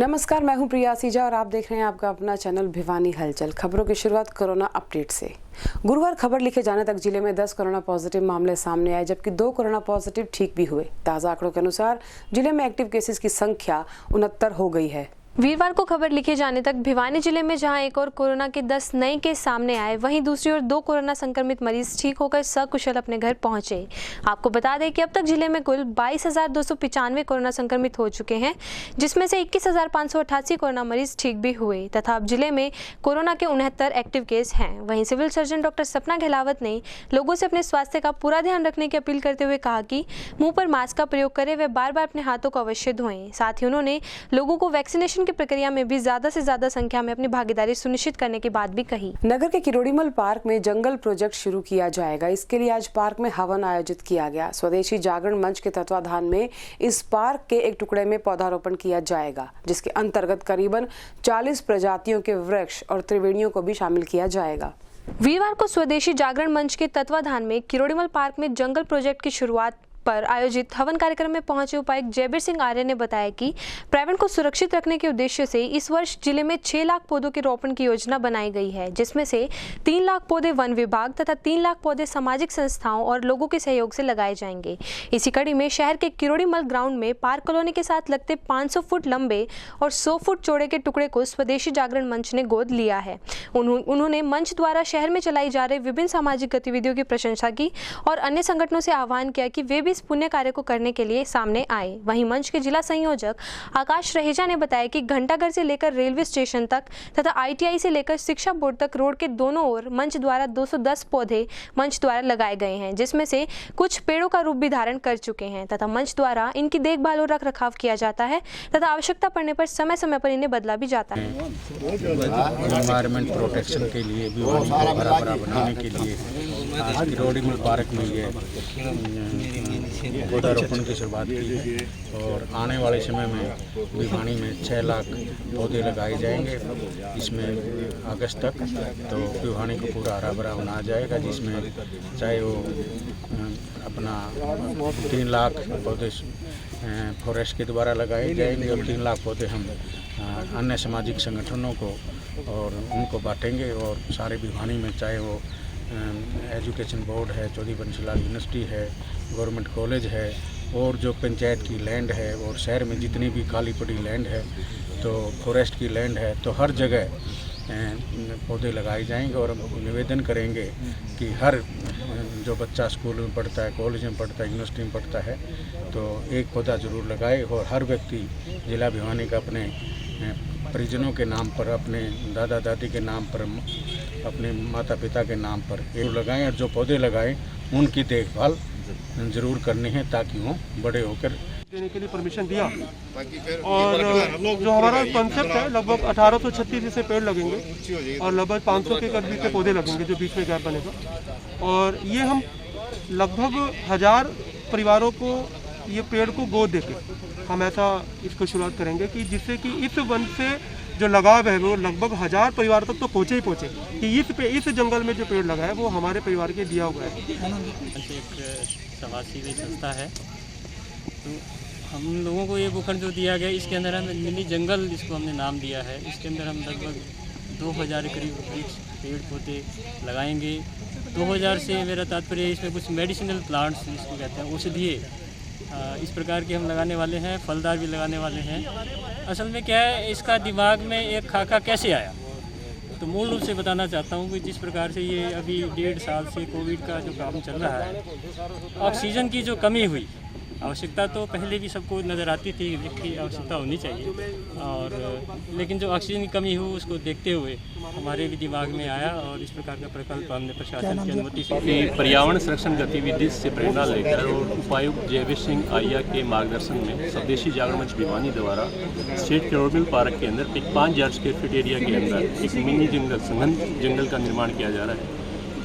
नमस्कार, मैं हूं प्रिया सीजा और आप देख रहे हैं आपका अपना चैनल भिवानी हलचल। खबरों की शुरुआत कोरोना अपडेट से। गुरुवार खबर लिखे जाने तक जिले में 10 कोरोना पॉजिटिव मामले सामने आए, जबकि 2 कोरोना पॉजिटिव ठीक भी हुए। ताज़ा आंकड़ों के अनुसार जिले में एक्टिव केसेस की संख्या 69 हो गई है। वीरवार को खबर लिखे जाने तक भिवानी जिले में जहां एक और कोरोना के 10 नए केस सामने आए, वहीं दूसरी ओर 2 कोरोना संक्रमित मरीज ठीक होकर सकुशल अपने घर पहुंचे। आपको बता दें कि अब तक जिले में कुल 22,295 कोरोना संक्रमित हो चुके हैं, जिसमें से 21,588 कोरोना मरीज ठीक भी हुए तथा अब जिले में कोरोना के 69 एक्टिव केस हैं। वहीं सिविल सर्जन डॉक्टर सपना गहलावत ने लोगों से अपने स्वास्थ्य का पूरा ध्यान रखने की अपील करते हुए कहा कि मुंह पर मास्क का प्रयोग करें व बार-बार अपने हाथों को अवश्य धोएं। साथ ही उन्होंने लोगों को वैक्सीनेशन की प्रक्रिया में भी ज्यादा से ज्यादा संख्या में अपनी भागीदारी सुनिश्चित करने की बात भी कही। नगर के किरोड़ीमल पार्क में जंगल प्रोजेक्ट शुरू किया जाएगा। इसके लिए आज पार्क में हवन आयोजित किया गया। स्वदेशी जागरण मंच के तत्वाधान में इस पार्क के एक टुकड़े में पौधारोपण किया जाएगा, जिसके अंतर्गत करीबन 40 प्रजातियों के वृक्ष और त्रिवेणियों को भी शामिल किया जाएगा। वीरवार को स्वदेशी जागरण मंच के तत्वाधान में किरोड़ीमल पार्क में जंगल प्रोजेक्ट की शुरुआत पर आयोजित हवन कार्यक्रम में पहुंचे उपायुक्त जयबीर सिंह आर्य ने बताया कि पर्यावरण को सुरक्षित रखने के उद्देश्य से इस वर्ष जिले में 6 लाख पौधों के रोपण की योजना बनाई गई है, जिसमें से 3 लाख पौधे वन विभाग तथा 3 लाख पौधे सामाजिक संस्थाओं और लोगों के सहयोग से लगाए जाएंगे। इसी कड़ी में शहर के किरोड़ीमल ग्राउंड में पार्क कॉलोनी के साथ लगते 500 फुट लंबे और 100 फुट चौड़े के टुकड़े को स्वदेशी जागरण मंच ने गोद लिया है। उन्होंने मंच द्वारा शहर में चलाई जा रही विभिन्न सामाजिक गतिविधियों की प्रशंसा की और अन्य संगठनों से आह्वान किया कि वे भी इस पुण्य कार्य को करने के लिए सामने आए। वहीं मंच के जिला संयोजक आकाश रहेजा ने बताया कि घंटाघर से लेकर रेलवे स्टेशन तक तथा ITI से लेकर शिक्षा बोर्ड तक रोड के दोनों ओर मंच द्वारा 210 पौधे मंच द्वारा लगाए गए हैं, जिसमें से कुछ पेड़ों का रूप भी धारण कर चुके हैं तथा मंच द्वारा इनकी देखभाल और रखरखाव किया जाता है तथा आवश्यकता पड़ने पर समय समय पर इन्हें बदला भी जाता है। एनवायरमेंट प्रोटेक्शन के लिए भी हरा भरा बनाने के लिए आज किरोड़ीमल पार्क में ये पौधारोपण की शुरुआत की है और आने वाले समय में भिवानी में 6 लाख पौधे लगाए जाएंगे। इसमें अगस्त तक तो भिवानी को पूरा हरा भरा बनाया जाएगा, जिसमें चाहे वो अपना 3 लाख पौधे फॉरेस्ट के द्वारा लगाए जाएंगे और 3 लाख पौधे हम अन्य सामाजिक संगठनों को और उनको बांटेंगे। और सारे भिवानी में चाहे वो एजुकेशन बोर्ड है, चौधरी बंसीलाल यूनिवर्सिटी है, गवर्नमेंट कॉलेज है और जो पंचायत की लैंड है और शहर में जितनी भी खाली पड़ी लैंड है तो फॉरेस्ट की लैंड है, तो हर जगह पौधे लगाए जाएंगे। और हम निवेदन करेंगे कि हर जो बच्चा स्कूल में पढ़ता है, कॉलेज में पढ़ता है, यूनिवर्सिटी में पढ़ता है तो एक पौधा ज़रूर लगाए और हर व्यक्ति जिला भिवानी का अपने परिजनों के नाम पर, अपने दादा दादी के नाम पर, अपने माता पिता के नाम पर पेड़ लगाएं और जो पौधे लगाएं उनकी देखभाल ज़रूर करनी है ताकि वो बड़े होकर देने के लिए परमिशन दिया। और जो हमारा कॉन्सेप्ट है लगभग 1836 जैसे पेड़ लगेंगे और लगभग 500 के करीब के पौधे लगेंगे जो बीच में गैप बनेगा। और ये हम लगभग 1000 परिवारों को ये पेड़ को गोद देके हम ऐसा इसको शुरुआत करेंगे कि जिससे कि इस वन से जो लगाव है वो लगभग 1000 परिवार तक तो पहुँचे ही पहुँचे कि इस जंगल में जो पेड़ लगा है वो हमारे परिवार के दिया हुआ है। एक समाजसेवी संस्था है, तो हम लोगों को ये भूखंड जो दिया गया इसके अंदर हम मिनी जंगल इसको हमने नाम दिया है। इसके अंदर हम लगभग 2000 के करीब पेड़ पौधे लगाएंगे। 2000 से मेरा तात्पर्य इसमें कुछ मेडिसिनल प्लांट्स जिसको कहते हैं औषधीय इस प्रकार के हम लगाने वाले हैं, फलदार भी लगाने वाले हैं। असल में क्या है, इसका दिमाग में एक खाका कैसे आया तो मूल रूप से बताना चाहता हूँ कि जिस प्रकार से ये अभी 1.5 साल से कोविड का जो काम चल रहा है, ऑक्सीजन की जो कमी हुई, आवश्यकता तो पहले भी सबको नज़र आती थी कि आवश्यकता होनी चाहिए, और लेकिन जो ऑक्सीजन की कमी हुई उसको देखते हुए हमारे भी दिमाग में आया और इस प्रकार का प्रकल्प हमने प्रशासन की अनुमति से पर्यावरण संरक्षण गतिविधि से प्रेरणा लेकर और उपायुक्त जयबीर सिंह आर्या के मार्गदर्शन में स्वदेशी जागरण मंच भिवानी द्वारा स्टेट किरोड़ीमल पार्क के अंदर एक 5000 स्क्वायर फीट एरिया के अंदर एक मिनी जंगल का निर्माण किया जा रहा है।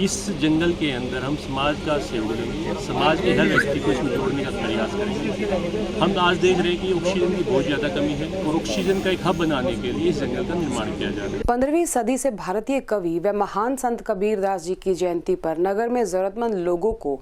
इस जंगल के अंदर हम समाज का सहयोग देंगे, समाज के हर व्यक्ति को इसमें जोड़ने का प्रयास करेंगे। हम आज देख रहे हैं कि ऑक्सीजन की बहुत ज़्यादा कमी है और ऑक्सीजन का एक हब बनाने के लिए इस जंगल का निर्माण किया जा रहा है। 15वीं सदी से भारतीय कवि व महान संत कबीरदास जी की जयंती पर नगर में जरूरतमंद लोगों को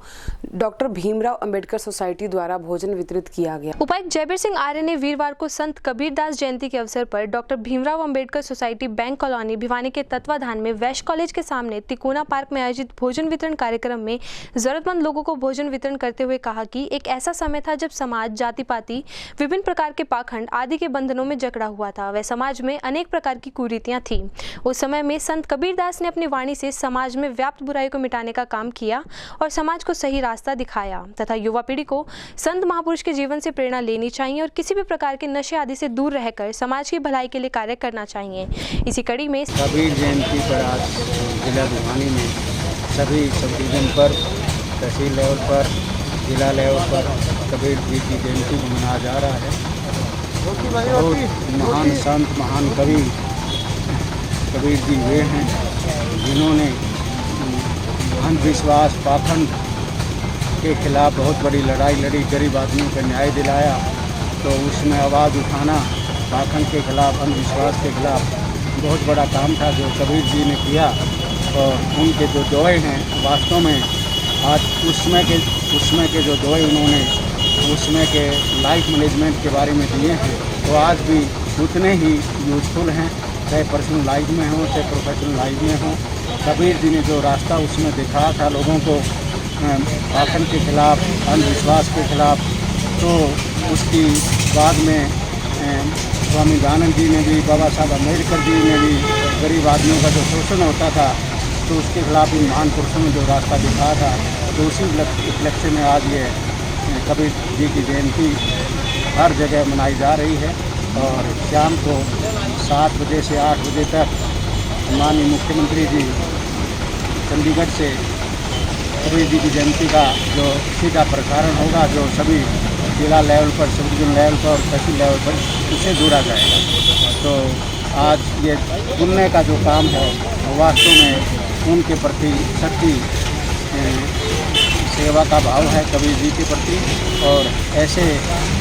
डॉक्टर भीमराव अंबेडकर सोसाइटी द्वारा भोजन वितरित किया गया। उपायुक्त जयबीर सिंह आर्य ने वीरवार को संत कबीरदास जयंती के अवसर पर doctor Bhimrao Ambedkar society bank colony Bhiwani के तत्वाधान में वैश्य कॉलेज के सामने तिकोना पार्क में आयोजित भोजन वितरण कार्यक्रम में जरूरतमंद लोगों को भोजन वितरण करते हुए कहा कि एक ऐसा समय था जब समाज जाति पाति, विभिन्न प्रकार के पाखंड आदि के बंधनों में जकड़ा हुआ था। वह समाज में अनेक प्रकार की कुरीतियां थी। उस समय में संत कबीरदास ने अपनी वाणी से समाज में व्याप्त बुराई को मिटाने का काम किया और समाज को सही रास्ता दिखाया तथा युवा पीढ़ी को संत महापुरुष के जीवन से प्रेरणा लेनी चाहिए और किसी भी प्रकार के नशे आदि से दूर रहकर समाज की भलाई के लिए कार्य करना चाहिए। इसी कड़ी में कबीर जयंती पर आज जिला भिवानी में सभी सब डिवीजन पर, तहसील लेवल पर, जिला लेवल पर कबीर जी की जयंती को मनाया जा रहा है। बहुत महान संत, महान कवि कबीर जी वे हैं जिन्होंने अंधविश्वास, पाखंड के खिलाफ बहुत बड़ी लड़ाई लड़ी, गरीब आदमियों को न्याय दिलाया। तो उसमें आवाज़ उठाना पाखंड के खिलाफ, अंधविश्वास के खिलाफ बहुत बड़ा काम था जो कबीर जी ने किया। और उनके जो दोहे हैं वास्तव में आज उसमें के जो दोहे उन्होंने उसमें के लाइफ मैनेजमेंट के बारे में दिए हैं वो आज भी उतने ही यूजफुल हैं, चाहे पर्सनल लाइफ में हो चाहे प्रोफेशनल लाइफ में हो। कबीर जी ने जो रास्ता उसमें दिखाया था लोगों को पाखंड के खिलाफ, अंधविश्वास के खिलाफ, तो उसकी बाद में स्वामी दयानंद जी ने भी, बाबा साहब अम्बेडकर जी ने भी गरीब आदमियों का जो शोषण होता था तो उसके खिलाफ इन महान पुरुषों ने जो रास्ता दिखाया था, तो उसी उपलक्ष्य में आज ये कबीर जी की जयंती हर जगह मनाई जा रही है। और शाम को 7 बजे से 8 बजे तक माननीय मुख्यमंत्री जी चंडीगढ़ से कबीर जी की जयंती का जो सीधा प्रसारण होगा, जो सभी जिला लेवल पर, सब डिवीजन लेवल पर और तहसील लेवल पर उसे जोड़ा जाएगा। तो आज ये पुण्य का जो काम है वास्तव में उनके प्रति सच्ची सेवा का भाव है कबीर जी के प्रति। और ऐसे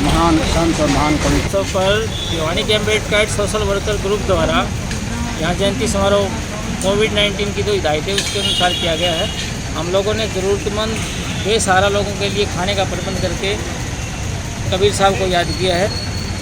महान संत और महान कवि पर भिवानी के अम्बेडकर सोशल वर्कर ग्रुप द्वारा यहाँ जयंती समारोह कोविड-19 की जो हिदायतें उसके अनुसार किया गया है। हम लोगों ने ज़रूरतमंद बेसहारा लोगों के लिए खाने का प्रबंध करके कबीर साहब को याद किया है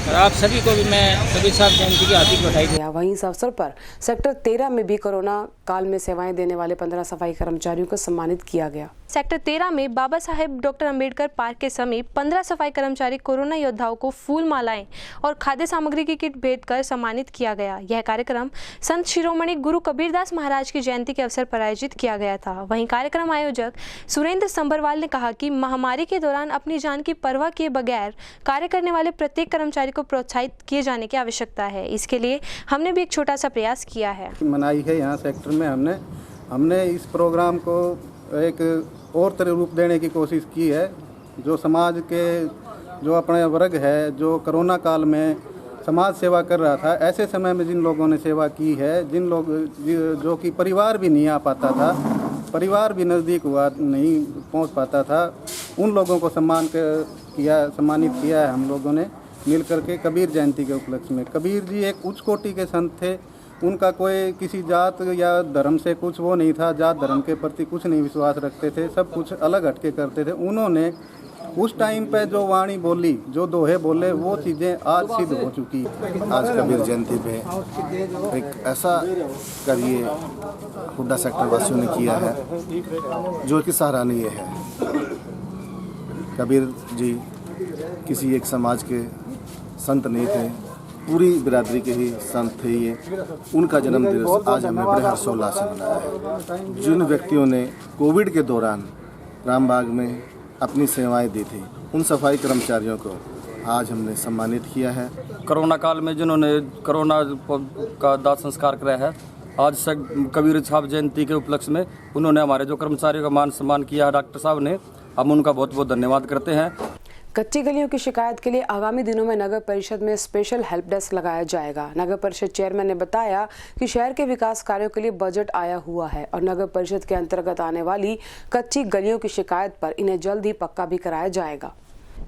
और आप सभी को भी मैं कबीर साहब जयंती की हार्दिक बधाई देता हूं। वहीं इस अवसर पर सेक्टर 13 में भी कोरोना काल में सेवाएं देने वाले 15 सफाई कर्मचारियों को सम्मानित किया गया। सेक्टर 13 में बाबा साहेब डॉक्टर अंबेडकर पार्क के समीप 15 सफाई कर्मचारी कोरोना योद्धाओं को फूल मालाएं और खाद्य सामग्री की किट भेंट कर सम्मानित किया गया। यह कार्यक्रम संत शिरोमणि गुरु कबीरदास महाराज की जयंती के अवसर पर आयोजित किया गया था। वहीं कार्यक्रम आयोजक सुरेंद्र संबरवाल ने कहा कि महामारी के दौरान अपनी जान की परवाह किए बगैर कार्य करने वाले प्रत्येक कर्मचारी को प्रोत्साहित किए जाने की आवश्यकता है। इसके लिए हमने भी एक छोटा सा प्रयास किया है। मनाई है यहाँ सेक्टर में हमने इस प्रोग्राम को एक और तरह रूप देने की कोशिश की है। जो समाज के जो अपने वर्ग है जो कोरोना काल में समाज सेवा कर रहा था, ऐसे समय में जिन लोगों ने सेवा की है, जिन लोग जो कि परिवार भी नहीं आ पाता था, परिवार भी नज़दीक हुआ नहीं पहुंच पाता था, उन लोगों को सम्मानित किया है हम लोगों ने मिल करके कबीर जयंती के उपलक्ष्य में। कबीर जी एक उच्च कोटि के संत थे। उनका कोई किसी जात या धर्म से कुछ वो नहीं था, जात धर्म के प्रति कुछ नहीं विश्वास रखते थे, सब कुछ अलग हटके करते थे। उन्होंने उस टाइम पे जो वाणी बोली, जो दोहे बोले, वो चीज़ें आज सिद्ध हो चुकी। आज कबीर जयंती पे एक ऐसा कार्य हुड्डा सेक्टर वासियों ने किया है जो कि सराहनीय है। कबीर जी किसी एक समाज के संत नहीं थे, पूरी बिरादरी के ही संत थे ये। उनका जन्म दिवस आज हमने बड़े हर्षोल्लास से मनाया है। जिन व्यक्तियों ने कोविड के दौरान रामबाग में अपनी सेवाएं दी थी, उन सफाई कर्मचारियों को आज हमने सम्मानित किया है। कोरोना काल में जिन्होंने कोरोना का दाह संस्कार कराया है, आज से कबीर साहब जयंती के उपलक्ष्य में उन्होंने हमारे जो कर्मचारियों का मान सम्मान किया है डॉक्टर साहब ने, हम उनका बहुत बहुत धन्यवाद करते हैं। कच्ची गलियों की शिकायत के लिए आगामी दिनों में नगर परिषद में स्पेशल हेल्प डेस्क लगाया जाएगा। नगर परिषद चेयरमैन ने बताया कि शहर के विकास कार्यों के लिए बजट आया हुआ है और नगर परिषद के अंतर्गत आने वाली कच्ची गलियों की शिकायत पर इन्हें जल्द ही पक्का भी कराया जाएगा।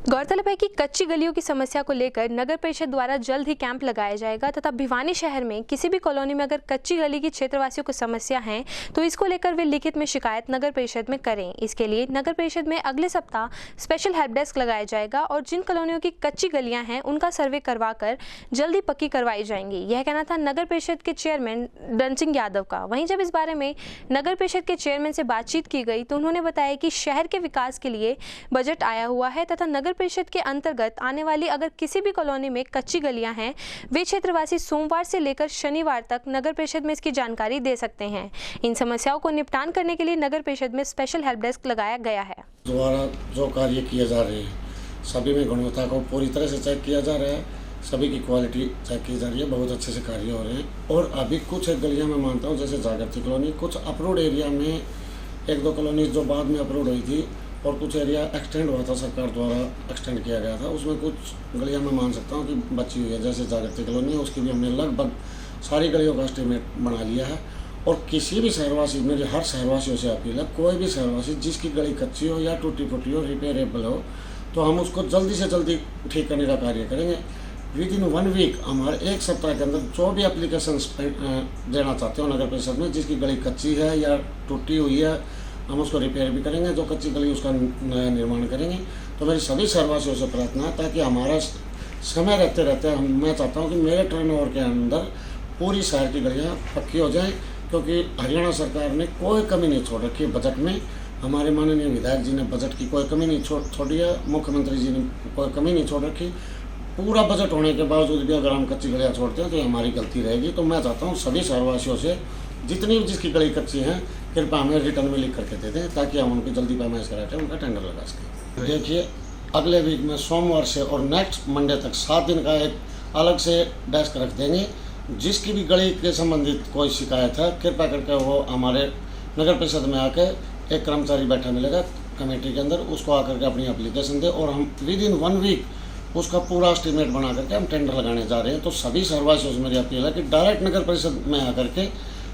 गौरतलब है कि कच्ची गलियों की समस्या को लेकर नगर परिषद द्वारा जल्द ही कैंप लगाया जाएगा तथा भिवानी शहर में किसी भी कॉलोनी में अगर कच्ची गली की क्षेत्रवासियों को समस्या है तो इसको लेकर वे लिखित में शिकायत नगर परिषद में करें। इसके लिए नगर परिषद में अगले सप्ताह स्पेशल हेल्प डेस्क लगाया जाएगा और जिन कॉलोनियों की कच्ची गलियां हैं उनका सर्वे करवाकर जल्दी पक्की करवाई जाएंगी। यह कहना था नगर परिषद के चेयरमैन धन सिंह यादव का। वहीं जब इस बारे में नगर परिषद के चेयरमैन से बातचीत की गई तो उन्होंने बताया कि शहर के विकास के लिए बजट आया हुआ है तथा नगर परिषद के अंतर्गत आने वाली अगर किसी भी कॉलोनी में कच्ची गलियां हैं वे क्षेत्रवासी सोमवार से लेकर शनिवार तक नगर परिषद में इसकी जानकारी दे सकते हैं। इन समस्याओं को निपटान करने के लिए नगर परिषद में स्पेशल हेल्प डेस्क लगाया गया है। द्वारा जो कार्य किए जा रहे हैं सभी में गुणवत्ता को पूरी तरह से चेक किया जा रहा है, सभी की क्वालिटी चेक की जा रही है, बहुत अच्छे से कार्य हो रहे हैं। और अभी कुछ गलियाँ मैं मानता हूँ जैसे जागृति कॉलोनी, कुछ अप्रूव्ड एरिया में 1-2 कॉलोनी जो बाद में अप्रूव्ड हुई थी और कुछ एरिया एक्सटेंड हुआ था, सरकार द्वारा एक्सटेंड किया गया था, उसमें कुछ गलियां मैं मान सकता हूं कि बची हुई है। जैसे जागृति कॉलोनी है उसकी भी हमने लगभग सारी गलियों का एस्टीमेट बना लिया है। और किसी भी शहरवासी, मेरी हर शहरवासियों से अपील है, कोई भी शहरवासी जिसकी गली कच्ची हो या टूटी फूटी हो, रिपेयरेबल हो, तो हम उसको जल्दी से जल्दी ठीक करने का कार्य करेंगे। विदिन 1 वीक, हमारे 1 सप्ताह के अंदर जो भी एप्लीकेशन देना चाहते हो नगर परिषद में, जिसकी गली कच्ची है या टूटी हुई है, हम उसको रिपेयर भी करेंगे। जो कच्ची गली उसका नया निर्माण करेंगे। तो मेरी सभी शहरवासियों से प्रार्थना है ताकि हमारा समय रहते रहते मैं चाहता हूं कि मेरे टर्नओवर के अंदर पूरी शहर की गलियां पक्की हो जाएं, क्योंकि हरियाणा सरकार ने कोई कमी नहीं छोड़ रखी है बजट में। हमारे माननीय विधायक जी ने बजट की कोई कमी नहीं छोड़ी है, मुख्यमंत्री जी ने कोई कमी नहीं छोड़ रखी। पूरा बजट होने के बावजूद भी अगर हम कच्ची गलियाँ छोड़ते हैं तो हमारी गलती रहेगी। तो मैं चाहता हूँ सभी शहरवासियों से जितनी भी जिसकी गली कच्ची हैं कृपया हमें रिटर्न में लिख करके दे दें ताकि हम उनकी जल्दी पैमाइश करा के उनका टेंडर लगा सकें। देखिए, अगले वीक में सोमवार से और नेक्स्ट मंडे तक 7 दिन का एक अलग से डेस्क रख देंगे। जिसकी भी गली के संबंधित कोई शिकायत है कृपया करके वो हमारे नगर परिषद में आकर एक कर्मचारी बैठा मिलेगा कमेटी के अंदर, उसको आकर के अपनी एप्लीकेशन दे और हम विदिन 1 वीक उसका पूरा एस्टीमेट बना करके हम टेंडर लगाने जा रहे हैं। तो सभी शहरवासियों से मेरी अपील है कि डायरेक्ट नगर परिषद में आकर के,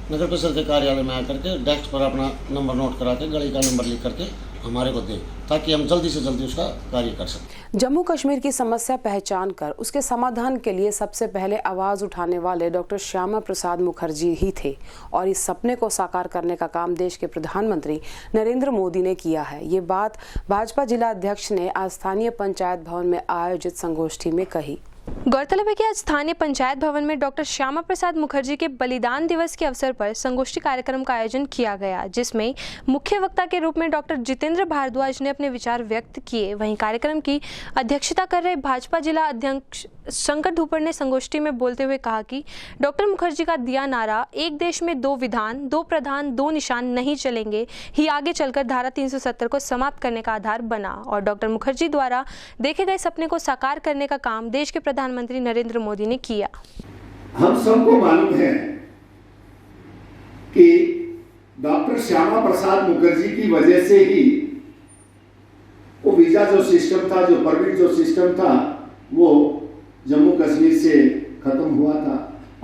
नगर परिषद के कार्यालय में आकर के डेस्क पर अपना नंबर नोट करा के गली का नंबर लिख करके हमारे को दें ताकि हम जल्दी से जल्दी उसका कार्य कर सकें। जम्मू कश्मीर की समस्या पहचान कर उसके समाधान के लिए सबसे पहले आवाज उठाने वाले डॉक्टर श्यामा प्रसाद मुखर्जी ही थे और इस सपने को साकार करने का काम देश के प्रधानमंत्री नरेंद्र मोदी ने किया है। ये बात भाजपा जिला अध्यक्ष ने आज स्थानीय पंचायत भवन में आयोजित संगोष्ठी में कही। गौरतलब है कि आज स्थानीय पंचायत भवन में डॉक्टर श्यामा प्रसाद मुखर्जी के बलिदान दिवस के अवसर पर संगोष्ठी कार्यक्रम का आयोजन किया गया, जिसमें मुख्य वक्ता के रूप में डॉक्टर जितेंद्र भारद्वाज ने अपने विचार व्यक्त किए। वहीं कार्यक्रम की अध्यक्षता कर रहे भाजपा जिला अध्यक्ष शंकर धूपर ने संगोष्ठी में बोलते हुए कहा कि डॉक्टर मुखर्जी का दिया नारा एक देश में 2 विधान, 2 प्रधान, 2 निशान नहीं चलेंगे ही आगे चलकर धारा 370 को समाप्त करने का आधार बना और डॉक्टर मुखर्जी द्वारा देखे गए सपने को साकार करने का काम देश के प्रधानमंत्री नरेंद्र मोदी ने किया। हम सबको मालूम है कि डॉक्टर श्यामा प्रसाद मुखर्जी की वजह से ही वो वीजा जो सिस्टम था, जो परमिट जो सिस्टम था, वो जम्मू कश्मीर से खत्म हुआ था।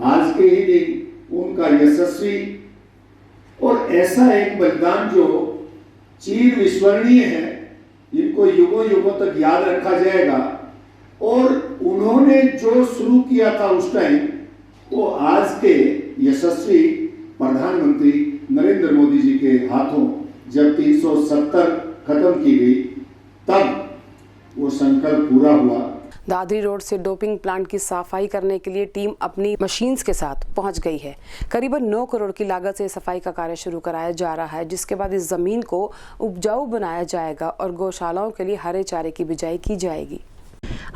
आज के ही दिन उनका यशस्वी और ऐसा एक बलिदान जो चिर विस्मरणीय है, जिनको युगों युगों तक याद रखा जाएगा। और उन्होंने जो शुरू किया था उस टाइम, वो आज के यशस्वी प्रधानमंत्री नरेंद्र मोदी जी के हाथों जब 370 खत्म की गई तब वो संकल्प पूरा हुआ। दादरी रोड से डोपिंग प्लांट की सफाई करने के लिए टीम अपनी मशीन्स के साथ पहुंच गई है। करीबन 9 करोड़ की लागत से सफाई का कार्य शुरू कराया जा रहा है, जिसके बाद इस जमीन को उपजाऊ बनाया जाएगा और गौशालाओं के लिए हरे चारे की बिजाई की जाएगी।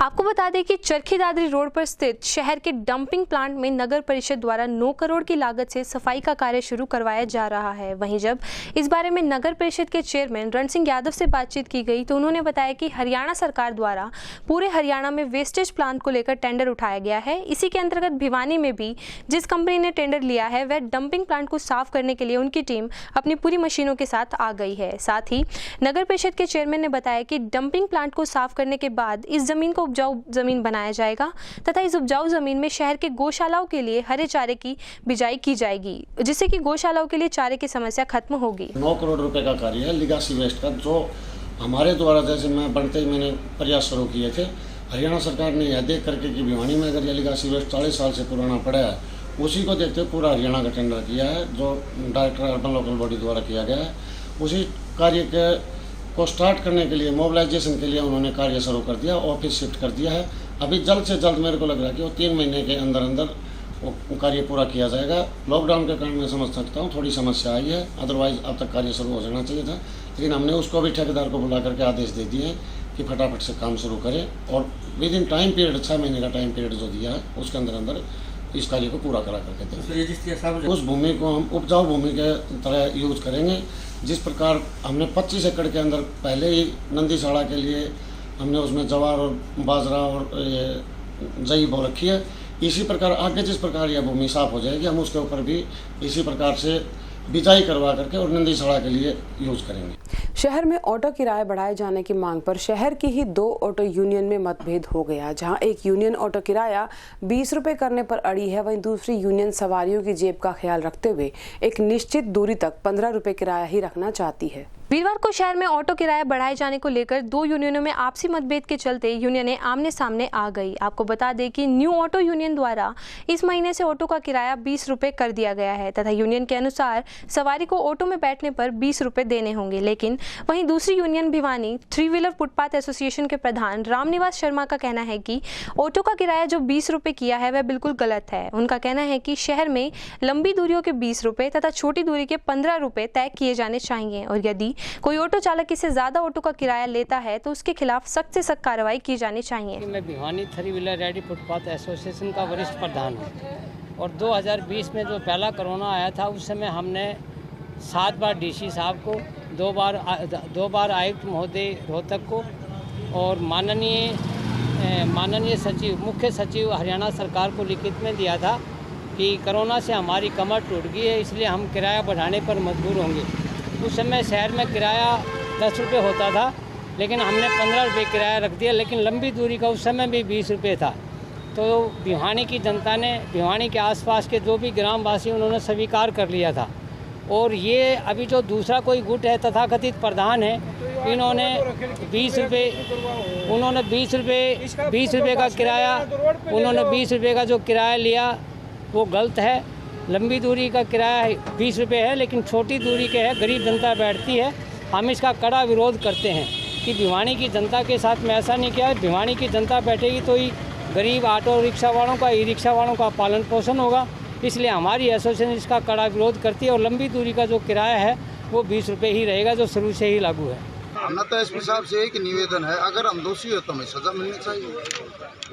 आपको बता दें कि चरखी दादरी रोड पर स्थित शहर के डंपिंग प्लांट में नगर परिषद द्वारा 9 करोड़ की लागत से सफाई का कार्य शुरू करवाया जा रहा है। वहीं जब इस बारे में नगर परिषद के चेयरमैन रण सिंह यादव से बातचीत की गई तो उन्होंने बताया कि हरियाणा सरकार द्वारा पूरे हरियाणा में वेस्टेज प्लांट को लेकर टेंडर उठाया गया है। इसी के अंतर्गत भिवानी में भी जिस कंपनी ने टेंडर लिया है वह डंपिंग प्लांट को साफ करने के लिए उनकी टीम अपनी पूरी मशीनों के साथ आ गई है। साथ ही नगर परिषद के चेयरमैन ने बताया कि डंपिंग प्लांट को साफ करने के बाद इस जमीन को उपजाऊ जमीन बनाया जाएगा तथा इस उपजाऊ जमीन में शहर के गौशालाओं के लिए हरे चारे की बिजाई की जाएगी, जिससे कि गौशालाओं के लिए चारे की समस्या खत्म होगी। 9 करोड़ रुपए का कार्य है लीगासी वेस्ट का, जो हमारे द्वारा जैसे मैं बनते ही मैंने प्रयास शुरू किए थे। हरियाणा सरकार ने यह देख करके कि भिवानी में अगर यह लीगासी वेस्ट 40 साल से पुराना पड़ा है, उसी को देखते हुए पूरा हरियाणा का टेंडर किया है जो डायरेक्टर अर्बन लोकल बॉडी द्वारा किया गया है। उसी कार्य को स्टार्ट करने के लिए मोबिलाइजेशन के लिए उन्होंने कार्य शुरू कर दिया, ऑफिस शिफ्ट कर दिया है। अभी जल्द से जल्द मेरे को लग रहा है कि वो 3 महीने के अंदर अंदर वो कार्य पूरा किया जाएगा। लॉकडाउन के कारण मैं समझ सकता हूँ थोड़ी समस्या आई है, अदरवाइज अब तक कार्य शुरू हो जाना चाहिए था, लेकिन हमने उसको भी ठेकेदार को बुला करके आदेश दे दिए हैं कि फटाफट से काम शुरू करें और विद इन टाइम पीरियड 6 महीने का टाइम पीरियड जो दिया है उसके अंदर अंदर इस कार्य को पूरा करा करके देंगे। उस भूमि को हम उपजाऊ भूमि के तरह यूज करेंगे। जिस प्रकार हमने 25 एकड़ के अंदर पहले ही नंदीसाड़ा के लिए हमने उसमें जवार और बाजरा और जई बो रखी है, इसी प्रकार आगे जिस प्रकार यह भूमि साफ हो जाएगी हम उसके ऊपर भी इसी प्रकार से बिजाई करवा करके और नंदीसाड़ा के लिए यूज करेंगे। शहर में ऑटो किराए बढ़ाए जाने की मांग पर शहर की ही 2 ऑटो यूनियन में मतभेद हो गया। जहां एक यूनियन ऑटो किराया 20 रुपए करने पर अड़ी है, वहीं दूसरी यूनियन सवारियों की जेब का ख्याल रखते हुए एक निश्चित दूरी तक 15 रुपए किराया ही रखना चाहती है। वीरवार को शहर में ऑटो किराया बढ़ाए जाने को लेकर 2 यूनियनों में आपसी मतभेद के चलते यूनियनें आमने सामने आ गई। आपको बता दें कि न्यू ऑटो यूनियन द्वारा इस महीने से ऑटो का किराया 20 रुपए कर दिया गया है तथा यूनियन के अनुसार सवारी को ऑटो में बैठने पर 20 रुपए देने होंगे। लेकिन वहीं दूसरी union Bhiwani 3 wheeler footpath association के प्रधान रामनिवास शर्मा का कहना है कि ऑटो का किराया जो 20 रुपए किया है वह बिल्कुल गलत है। उनका कहना है कि शहर में लंबी दूरियों के 20 रुपए तथा छोटी दूरी के 15 रुपए तय किए जाने चाहिए और यदि कोई ऑटो चालक इससे ज्यादा ऑटो का किराया लेता है तो उसके खिलाफ सख्त से सख्त कार्रवाई की जानी चाहिए। मैं Bhiwani 3 wheeler ready footpath association का वरिष्ठ प्रधान हूँ और 2020 में जो पहला कोरोना आया था उस समय हमने 7 बार डीसी साहब को, 2 बार आयुक्त महोदय रोहतक को और माननीय सचिव मुख्य सचिव हरियाणा सरकार को लिखित में दिया था कि कोरोना से हमारी कमर टूट गई है, इसलिए हम किराया बढ़ाने पर मजबूर होंगे। उस समय शहर में किराया 10 रुपये होता था, लेकिन हमने 15 रुपये किराया रख दिया, लेकिन लंबी दूरी का उस समय भी 20 रुपये था। तो भिवानी की जनता ने, भिवानी के आसपास के जो भी ग्रामवासी उन्होंने स्वीकार कर लिया था। और ये अभी जो दूसरा कोई गुट है तथाकथित प्रधान है, इन्होंने 20 रुपये का किराया, उन्होंने 20 रुपये का जो किराया लिया वो गलत है। लंबी दूरी का किराया 20 रुपये है, लेकिन छोटी दूरी के है, गरीब जनता बैठती है। हम इसका कड़ा विरोध करते हैं कि भिवानी की जनता के साथ में ऐसा नहीं किया है। भिवानी की जनता बैठेगी तो ही गरीब ऑटो रिक्शा वालों का, ई रिक्शा वालों का पालन पोषण होगा, इसलिए हमारी एसोसिएशन इसका कड़ा विरोध करती है। और लंबी दूरी का जो किराया है वो 20 रुपये ही रहेगा, जो शुरू से ही लागू है। हमने तो एसपी साहब से एक निवेदन है, अगर हम दोषी हो तो हमें सजा मिलनी चाहिए।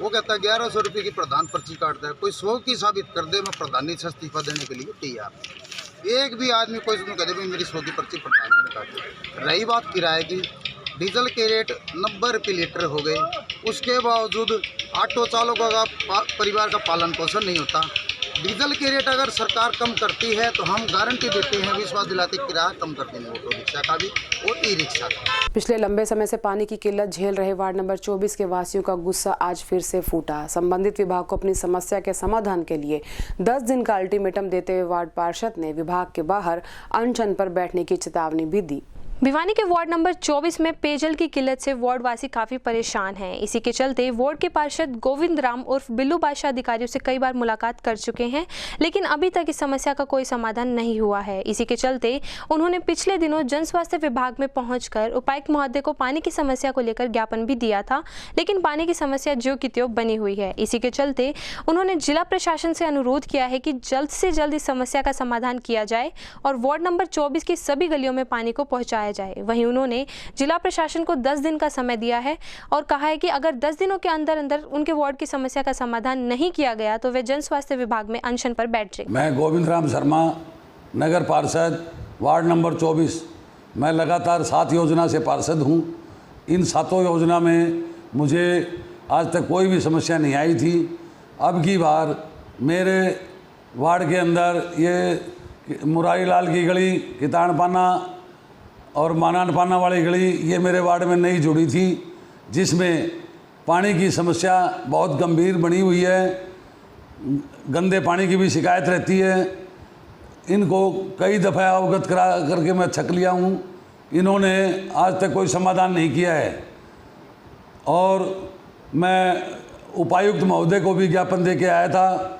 वो कहता है 1100 रुपये की प्रधान पर्ची काटता है, कोई 100 की साबित कर दे, मैं प्रधानी से इस्तीफा देने के लिए तैयार। एक भी आदमी कोई कह दे भाई मेरी 100 की पर्ची प्रधान ने काटी। रही बात किराए की, डीजल के रेट 90 रुपये लीटर हो गए, उसके बावजूद ऑटो चालकों का परिवार का पालन पोषण नहीं होता। डीजल के रेट अगर सरकार कम करती है तो हम गारंटी देते हैं, विश्वास दिलाते किराया कम कर देंगे ऑटो रिक्शा का भी और ई रिक्शा का। पिछले लंबे समय से पानी की किल्लत झेल रहे वार्ड नंबर 24 के वासियों का गुस्सा आज फिर से फूटा। संबंधित विभाग को अपनी समस्या के समाधान के लिए 10 दिन का अल्टीमेटम देते हुए वार्ड पार्षद ने विभाग के बाहर अनशन पर बैठने की चेतावनी भी दी। भिवानी के वार्ड नंबर 24 में पेयजल की किल्लत से वार्डवासी काफी परेशान हैं। इसी के चलते वार्ड के पार्षद गोविंद राम उर्फ बिल्लू बादशाह अधिकारियों से कई बार मुलाकात कर चुके हैं, लेकिन अभी तक इस समस्या का कोई समाधान नहीं हुआ है। इसी के चलते उन्होंने पिछले दिनों जन स्वास्थ्य विभाग में पहुंचकर उपायुक्त महोदय को पानी की समस्या को लेकर ज्ञापन भी दिया था, लेकिन पानी की समस्या ज्यों की त्यों बनी हुई है। इसी के चलते उन्होंने जिला प्रशासन से अनुरोध किया है कि जल्द से जल्द इस समस्या का समाधान किया जाए और वार्ड नंबर 24 की सभी गलियों में पानी को पहुँचाया जाए। वहीं उन्होंने जिला प्रशासन को 10 दिन का समय दिया है और कहा है कि अगर 10 दिनों के अंदर अंदर उनके वार्ड की समस्या का समाधान नहीं किया गया तो वे जन स्वास्थ्य विभाग में अनशन पर बैठ जाए। मैं गोविंद राम शर्मा, नगर पार्षद, वार्ड नंबर 24। मैं लगातार 7 योजना से पार्षद हूँ। इन 7 योजना में मुझे आज तक कोई भी समस्या नहीं आई थी। अब की बार मेरे वार्ड के अंदर ये मुरारी लाल की गली, कितान पाना और मानान पाना वाली गली, ये मेरे वार्ड में नहीं जुड़ी थी, जिसमें पानी की समस्या बहुत गंभीर बनी हुई है। गंदे पानी की भी शिकायत रहती है। इनको कई दफ़ा अवगत करा करके मैं थक लिया हूँ। इन्होंने आज तक कोई समाधान नहीं किया है और मैं उपायुक्त महोदय को भी ज्ञापन दे के आया था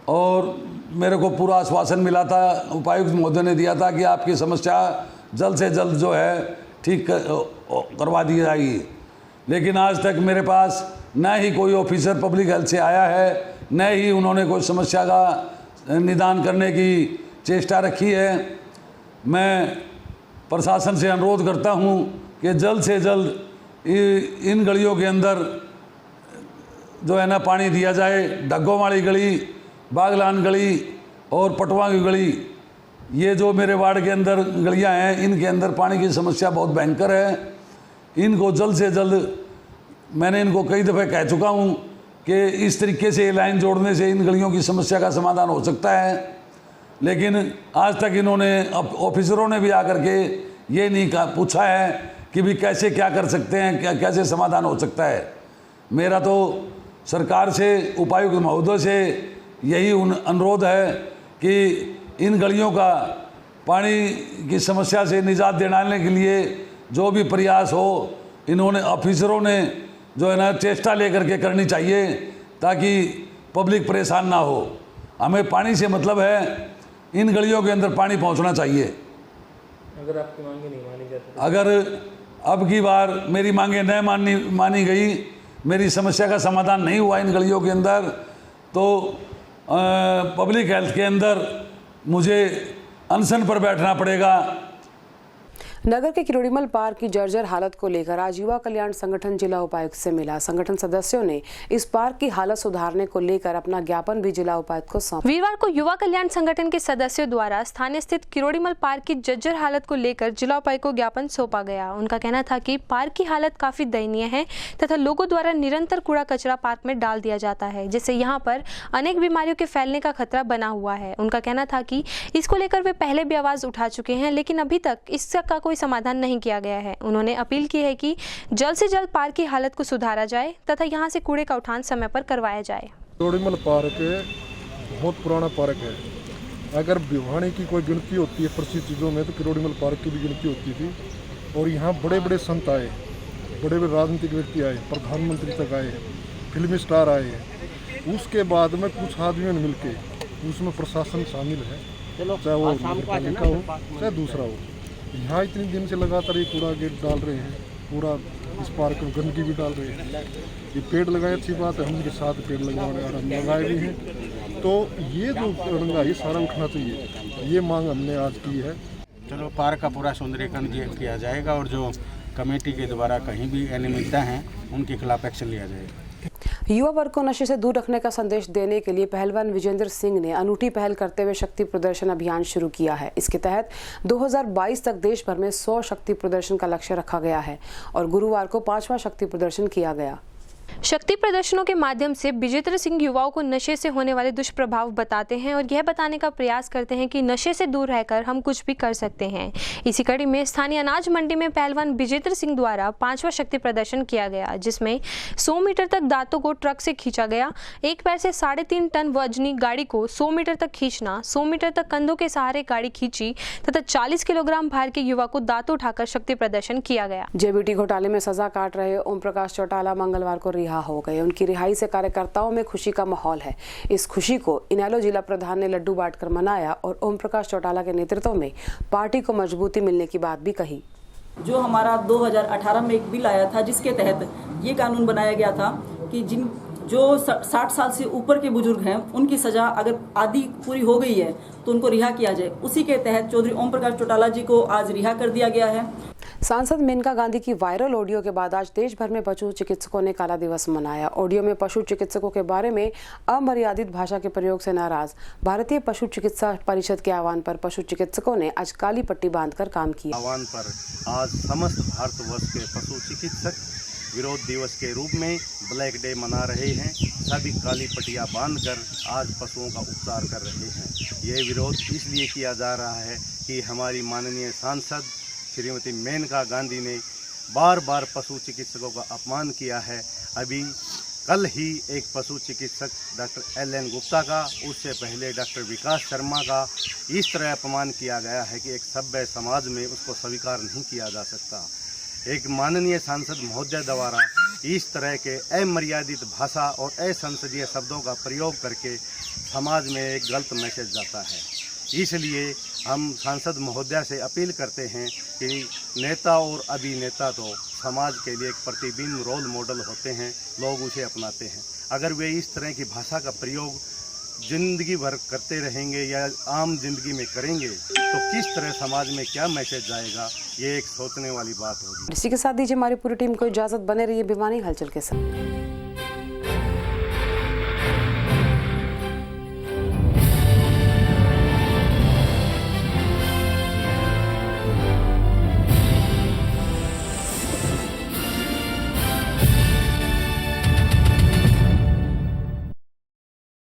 और मेरे को पूरा आश्वासन मिला था, उपायुक्त महोदय ने दिया था कि आपकी समस्या जल्द से जल्द जो है ठीक करवा दी जाएगी। लेकिन आज तक मेरे पास न ही कोई ऑफिसर पब्लिक हेल्थ से आया है, न ही उन्होंने कोई समस्या का निदान करने की चेष्टा रखी है। मैं प्रशासन से अनुरोध करता हूं कि जल्द से जल्द इन गलियों के अंदर जो है ना पानी दिया जाए। डग्गों वाली गली, बागलान गली और पटवा की गली, ये जो मेरे वार्ड के अंदर गलियां हैं, इनके अंदर पानी की समस्या बहुत भयंकर है। इनको जल्द से जल्द, मैंने इनको कई दफ़े कह चुका हूं कि इस तरीके से लाइन जोड़ने से इन गलियों की समस्या का समाधान हो सकता है, लेकिन आज तक इन्होंने ऑफिसरों ने भी आकर के ये नहीं पूछा है कि भी कैसे क्या कर सकते हैं, कैसे समाधान हो सकता है। मेरा तो सरकार से, उपायुक्त महोदय से यही अनुरोध है कि इन गलियों का पानी की समस्या से निजात दिलाने के लिए जो भी प्रयास हो, इन्होंने ऑफिसरों ने जो है ना चेष्टा लेकर के करनी चाहिए ताकि पब्लिक परेशान ना हो। हमें पानी से मतलब है, इन गलियों के अंदर पानी पहुंचना चाहिए। अगर आपकी मांगे नहीं मानी जाती, अगर अब की बार मेरी मांगे न मानी गई, मेरी समस्या का समाधान नहीं हुआ इन गलियों के अंदर, तो पब्लिक हेल्थ के अंदर मुझे अनशन पर बैठना पड़ेगा। नगर के किरोड़ीमल पार्क की जर्जर हालत को लेकर आज युवा कल्याण संगठन जिला उपायुक्त से मिला। संगठन सदस्यों ने इस पार्क की हालत सुधारने को लेकर अपना ज्ञापन भी जिला उपायुक्त को सौंपा। वीरवार को युवा कल्याण संगठन के सदस्यों द्वारा स्थानीय स्थित किरोड़ीमल पार्क की जर्जर हालत को लेकर जिला उपायुक्त को ज्ञापन सौंपा गया। उनका कहना था कि पार्क की हालत काफी दयनीय है तथा लोगों द्वारा निरंतर कूड़ा कचरा पार्क में डाल दिया जाता है, जिससे यहाँ पर अनेक बीमारियों के फैलने का खतरा बना हुआ है। उनका कहना था कि इसको लेकर वे पहले भी आवाज उठा चुके हैं, लेकिन अभी तक इसका कोई समाधान नहीं किया गया है। उन्होंने अपील की है कि जल्द से जल्द पार्क की हालत को सुधारा जाए तथा यहां से कूड़े का उठान समय पर करवाया जाए। किरोड़ीमल पार्क बहुत पुराना पार्क है। अगर भिवानी की कोई गिनती होती है प्रसिद्ध चीज़ों में तो किरोड़ीमल पार्क की भी गिनती होती थी। और यहाँ बड़े बड़े संत आए, बड़े बड़े राजनीतिक व्यक्ति आए, प्रधानमंत्री तक आए, फिल्मी स्टार आए। उसके बाद में कुछ आदमियों ने मिलके, उसमें प्रशासन शामिल है, चाहे वो नगरपालिका हो चाहे दूसरा हो, यहाँ इतने दिन से लगातार ये कूड़ा गेट डाल रहे हैं, पूरा इस पार्क में गंदगी भी डाल रहे हैं। ये पेड़ लगाए, अच्छी बात है, हम उनके साथ पेड़ लगाए भी हैं। तो ये जो रंगा ये सारा उठना चाहिए, ये मांग हमने आज की है। चलो पार्क का पूरा सौंदर्यीकरण किया जाएगा और जो कमेटी के द्वारा कहीं भी अनियमितता हैं उनके खिलाफ एक्शन लिया जाएगा। युवा वर्ग को नशे से दूर रखने का संदेश देने के लिए पहलवान विजेंद्र सिंह ने अनूठी पहल करते हुए शक्ति प्रदर्शन अभियान शुरू किया है। इसके तहत 2022 तक देश भर में 100 शक्ति प्रदर्शन का लक्ष्य रखा गया है और गुरुवार को 5वां शक्ति प्रदर्शन किया गया। शक्ति प्रदर्शनों के माध्यम से विजेंद्र सिंह युवाओं को नशे से होने वाले दुष्प्रभाव बताते हैं और यह बताने का प्रयास करते हैं कि नशे से दूर रहकर हम कुछ भी कर सकते हैं। इसी कड़ी में स्थानीय अनाज मंडी में पहलवान विजेंद्र सिंह द्वारा 5वां शक्ति प्रदर्शन किया गया, जिसमें 100 मीटर तक दांतों को ट्रक से खींचा गया, एक पैर से 3.5 टन वजनी गाड़ी को 100 मीटर तक खींचना, 100 मीटर तक कंधों के सहारे गाड़ी खींची तथा 40 किलोग्राम भार के युवा को दांत उठाकर शक्ति प्रदर्शन किया गया। जेबीटी घोटाले में सजा काट रहे ओम प्रकाश चौटाला मंगलवार को रिहा हो गए। उनकी रिहाई से कार्यकर्ताओं में खुशी का माहौल है। इस खुशी को इनेलो जिला प्रधान ने लड्डू बांटकर मनाया और ओम प्रकाश चौटाला के नेतृत्व में पार्टी को मजबूती मिलने की बात भी कही। जो हमारा 2018 में एक बिल आया था जिसके तहत ये कानून बनाया गया था कि जो 60 साल से ऊपर के बुजुर्ग हैं उनकी सजा अगर आधी पूरी हो गई है तो उनको रिहा किया जाए। उसी के तहत चौधरी ओम प्रकाश चौटाला जी को आज रिहा कर दिया गया है। सांसद मेनका गांधी की वायरल ऑडियो के बाद आज देश भर में पशु चिकित्सकों ने काला दिवस मनाया। ऑडियो में पशु चिकित्सकों के बारे में अमर्यादित भाषा के प्रयोग से नाराज भारतीय पशु चिकित्सा परिषद के आह्वान पर पशु चिकित्सकों ने आज काली पट्टी बांधकर काम किया। आह्वान पर आज समस्त भारतवर्ष के पशु चिकित्सक विरोध दिवस के रूप में ब्लैक डे मना रहे हैं। सभी काली पट्टियाँ बांधकर आज पशुओं का उपचार कर रहे हैं। ये विरोध इसलिए किया जा रहा है कि हमारी माननीय सांसद श्रीमती मेनका गांधी ने बार बार पशु चिकित्सकों का अपमान किया है। अभी कल ही एक पशु चिकित्सक डॉक्टर LN गुप्ता का, उससे पहले डॉक्टर विकास शर्मा का इस तरह अपमान किया गया है कि एक सभ्य समाज में उसको स्वीकार नहीं किया जा सकता। एक माननीय सांसद महोदय द्वारा इस तरह के अमर्यादित भाषा और असंसदीय शब्दों का प्रयोग करके समाज में एक गलत मैसेज जाता है। इसलिए हम सांसद महोदय से अपील करते हैं कि नेता और अभिनेता तो समाज के लिए एक प्रतिबिंब रोल मॉडल होते हैं, लोग उसे अपनाते हैं। अगर वे इस तरह की भाषा का प्रयोग जिंदगी भर करते रहेंगे या आम जिंदगी में करेंगे तो किस तरह समाज में क्या मैसेज जाएगा, ये एक सोचने वाली बात होगी। इसी के साथ दीजिए हमारी पूरी टीम को इजाजत। बने रहिए भिवानी हलचल के साथ।